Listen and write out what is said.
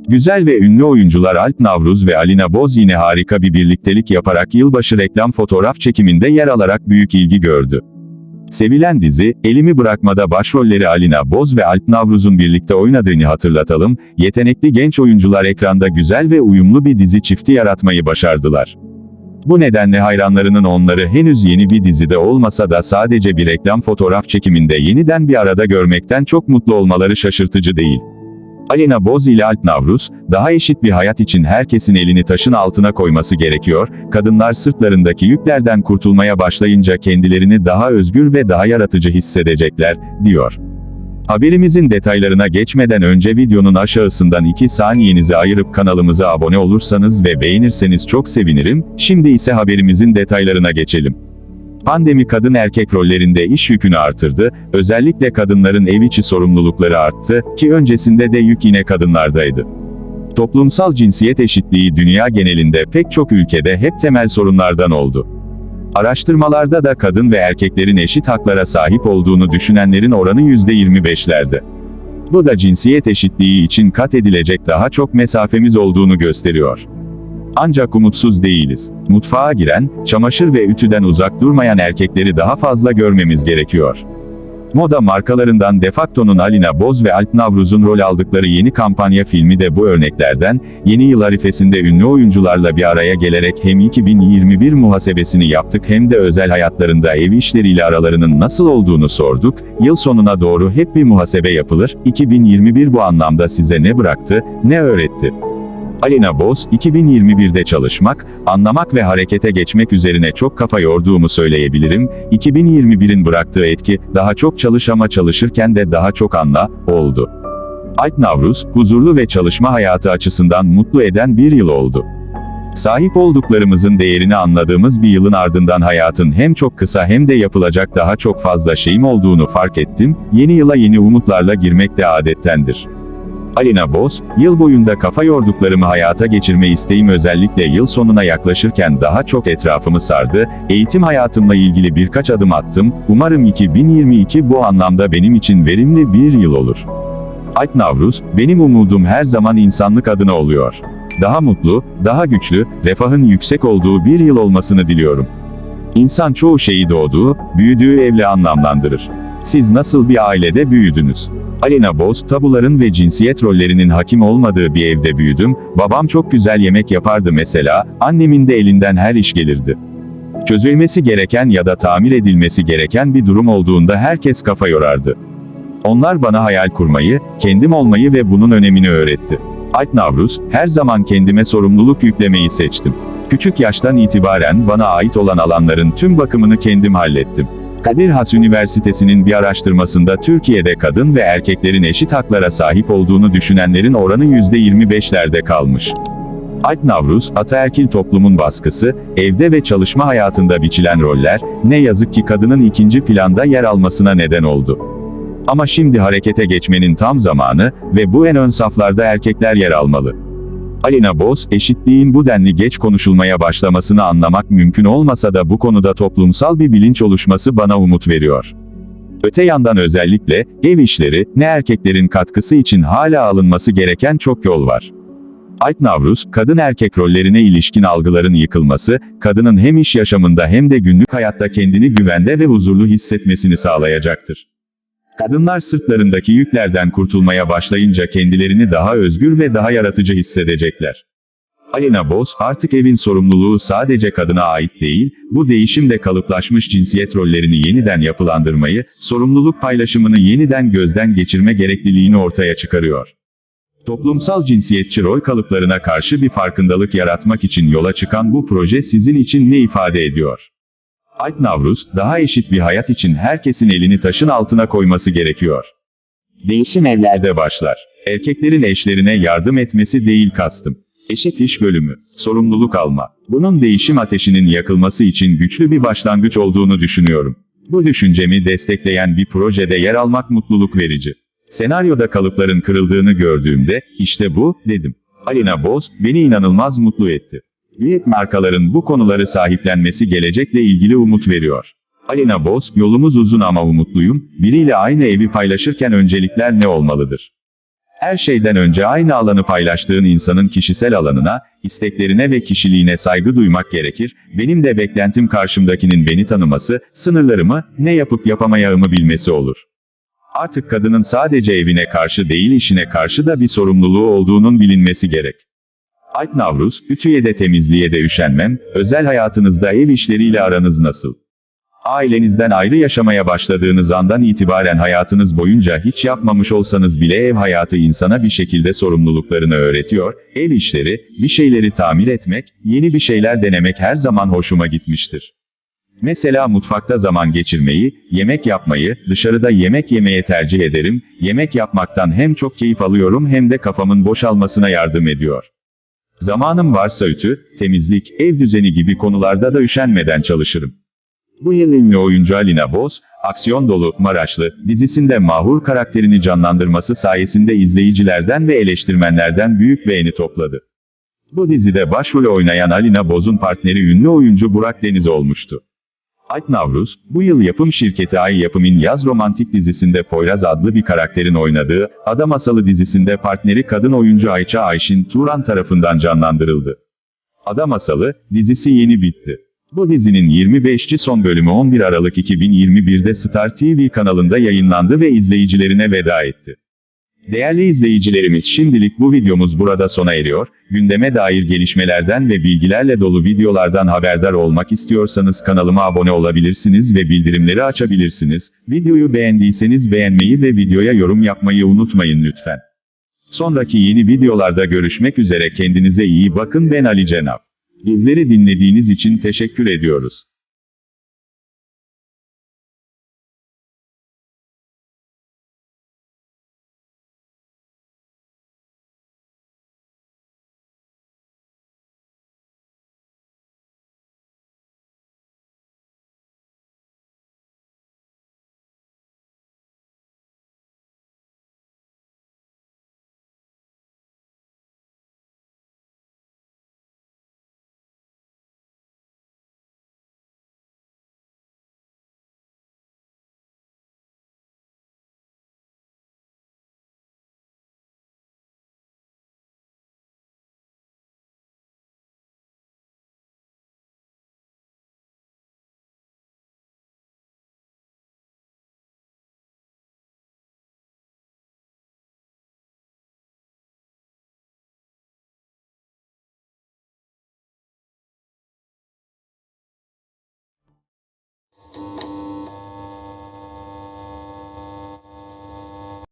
Güzel ve ünlü oyuncular Alp Navruz ve Alina Boz yine harika bir birliktelik yaparak yılbaşı reklam fotoğraf çekiminde yer alarak büyük ilgi gördü. Sevilen dizi, Elimi Bırakma'da başrolleri Alina Boz ve Alp Navruz'un birlikte oynadığını hatırlatalım, yetenekli genç oyuncular ekranda güzel ve uyumlu bir dizi çifti yaratmayı başardılar. Bu nedenle hayranlarının onları henüz yeni bir dizide olmasa da sadece bir reklam fotoğraf çekiminde yeniden bir arada görmekten çok mutlu olmaları şaşırtıcı değil. Alina Boz ile Alp Navruz, daha eşit bir hayat için herkesin elini taşın altına koyması gerekiyor, kadınlar sırtlarındaki yüklerden kurtulmaya başlayınca kendilerini daha özgür ve daha yaratıcı hissedecekler, diyor. Haberimizin detaylarına geçmeden önce videonun aşağısından 2 saniyenizi ayırıp kanalımıza abone olursanız ve beğenirseniz çok sevinirim. Şimdi ise haberimizin detaylarına geçelim. Pandemi kadın erkek rollerinde iş yükünü artırdı, özellikle kadınların ev içi sorumlulukları arttı, ki öncesinde de yük yine kadınlardaydı. Toplumsal cinsiyet eşitliği dünya genelinde pek çok ülkede hep temel sorunlardan oldu. Araştırmalarda da kadın ve erkeklerin eşit haklara sahip olduğunu düşünenlerin oranı %25'lerde. Bu da cinsiyet eşitliği için kat edilecek daha çok mesafemiz olduğunu gösteriyor. Ancak umutsuz değiliz. Mutfağa giren, çamaşır ve ütüden uzak durmayan erkekleri daha fazla görmemiz gerekiyor. Moda markalarından Defacto'nun Alina Boz ve Alp Navruz'un rol aldıkları yeni kampanya filmi de bu örneklerden. Yeni yıl arifesinde ünlü oyuncularla bir araya gelerek hem 2021 muhasebesini yaptık hem de özel hayatlarında ev işleriyle aralarının nasıl olduğunu sorduk. Yıl sonuna doğru hep bir muhasebe yapılır. 2021 bu anlamda size ne bıraktı, ne öğretti? Alina Boz, 2021'de çalışmak, anlamak ve harekete geçmek üzerine çok kafa yorduğumu söyleyebilirim. 2021'in bıraktığı etki, daha çok çalış ama çalışırken de daha çok anla, oldu. Alp Navruz, huzurlu ve çalışma hayatı açısından mutlu eden bir yıl oldu. Sahip olduklarımızın değerini anladığımız bir yılın ardından hayatın hem çok kısa hem de yapılacak daha çok fazla şeyim olduğunu fark ettim. Yeni yıla yeni umutlarla girmek de adettendir. Alina Boz, yıl boyunda kafa yorduklarımı hayata geçirme isteğim özellikle yıl sonuna yaklaşırken daha çok etrafımı sardı, eğitim hayatımla ilgili birkaç adım attım, umarım 2022 bu anlamda benim için verimli bir yıl olur. Alp Navruz, benim umudum her zaman insanlık adına oluyor. Daha mutlu, daha güçlü, refahın yüksek olduğu bir yıl olmasını diliyorum. İnsan çoğu şeyi doğduğu, büyüdüğü evle anlamlandırır. Siz nasıl bir ailede büyüdünüz? Alina Boz, tabuların ve cinsiyet rollerinin hakim olmadığı bir evde büyüdüm, babam çok güzel yemek yapardı mesela, annemin de elinden her iş gelirdi. Çözülmesi gereken ya da tamir edilmesi gereken bir durum olduğunda herkes kafa yorardı. Onlar bana hayal kurmayı, kendim olmayı ve bunun önemini öğretti. Alp Navruz, her zaman kendime sorumluluk yüklemeyi seçtim. Küçük yaştan itibaren bana ait olan alanların tüm bakımını kendim hallettim. Kadir Has Üniversitesi'nin bir araştırmasında Türkiye'de kadın ve erkeklerin eşit haklara sahip olduğunu düşünenlerin oranı %25'lerde kalmış. Alp Navruz, ataerkil toplumun baskısı, evde ve çalışma hayatında biçilen roller, ne yazık ki kadının ikinci planda yer almasına neden oldu. Ama şimdi harekete geçmenin tam zamanı ve bu en ön saflarda erkekler yer almalı. Alina Boz, eşitliğin bu denli geç konuşulmaya başlamasını anlamak mümkün olmasa da bu konuda toplumsal bir bilinç oluşması bana umut veriyor. Öte yandan özellikle, ev işleri, ne erkeklerin katkısı için hala alınması gereken çok yol var. Alp Navruz, kadın erkek rollerine ilişkin algıların yıkılması, kadının hem iş yaşamında hem de günlük hayatta kendini güvende ve huzurlu hissetmesini sağlayacaktır. Kadınlar sırtlarındaki yüklerden kurtulmaya başlayınca kendilerini daha özgür ve daha yaratıcı hissedecekler. Alina Boz, artık evin sorumluluğu sadece kadına ait değil, bu değişim de kalıplaşmış cinsiyet rollerini yeniden yapılandırmayı, sorumluluk paylaşımını yeniden gözden geçirme gerekliliğini ortaya çıkarıyor. Toplumsal cinsiyetçi rol kalıplarına karşı bir farkındalık yaratmak için yola çıkan bu proje sizin için ne ifade ediyor? Alp Navruz, daha eşit bir hayat için herkesin elini taşın altına koyması gerekiyor. Değişim evlerde başlar. Erkeklerin eşlerine yardım etmesi değil kastım. Eşit iş bölümü, sorumluluk alma. Bunun değişim ateşinin yakılması için güçlü bir başlangıç olduğunu düşünüyorum. Bu düşüncemi destekleyen bir projede yer almak mutluluk verici. Senaryoda kalıpların kırıldığını gördüğümde, işte bu, dedim. Alina Boz, beni inanılmaz mutlu etti. Büyük markaların bu konuları sahiplenmesi gelecekle ilgili umut veriyor. Alina Boz, yolumuz uzun ama umutluyum, biriyle aynı evi paylaşırken öncelikler ne olmalıdır? Her şeyden önce aynı alanı paylaştığın insanın kişisel alanına, isteklerine ve kişiliğine saygı duymak gerekir. Benim de beklentim karşımdakinin beni tanıması, sınırlarımı, ne yapıp yapamayacağımı bilmesi olur. Artık kadının sadece evine karşı değil işine karşı da bir sorumluluğu olduğunun bilinmesi gerek. Alp Navruz, ütüye de temizliğe de üşenmem, özel hayatınızda ev işleriyle aranız nasıl? Ailenizden ayrı yaşamaya başladığınız andan itibaren hayatınız boyunca hiç yapmamış olsanız bile ev hayatı insana bir şekilde sorumluluklarını öğretiyor, ev işleri, bir şeyleri tamir etmek, yeni bir şeyler denemek her zaman hoşuma gitmiştir. Mesela mutfakta zaman geçirmeyi, yemek yapmayı, dışarıda yemek yemeye tercih ederim, yemek yapmaktan hem çok keyif alıyorum hem de kafamın boşalmasına yardım ediyor. Zamanım varsa ütü, temizlik, ev düzeni gibi konularda da üşenmeden çalışırım. Bu yıl ünlü oyuncu Alina Boz, aksiyon dolu Maraşlı dizisinde Mahur karakterini canlandırması sayesinde izleyicilerden ve eleştirmenlerden büyük beğeni topladı. Bu dizide başrolü oynayan Alina Boz'un partneri ünlü oyuncu Burak Deniz olmuştu. Alp Navruz, bu yıl yapım şirketi Ay Yapım'ın Yaz Romantik dizisinde Poyraz adlı bir karakterin oynadığı, Ada Masalı dizisinde partneri kadın oyuncu Ayça Ayşin Turan tarafından canlandırıldı. Ada Masalı, dizisi yeni bitti. Bu dizinin 25. son bölümü 11 Aralık 2021'de Star TV kanalında yayınlandı ve izleyicilerine veda etti. Değerli izleyicilerimiz, şimdilik bu videomuz burada sona eriyor. Gündeme dair gelişmelerden ve bilgilerle dolu videolardan haberdar olmak istiyorsanız kanalıma abone olabilirsiniz ve bildirimleri açabilirsiniz. Videoyu beğendiyseniz beğenmeyi ve videoya yorum yapmayı unutmayın lütfen. Sonraki yeni videolarda görüşmek üzere, kendinize iyi bakın. Ben Ali Cenap. Bizleri dinlediğiniz için teşekkür ediyoruz.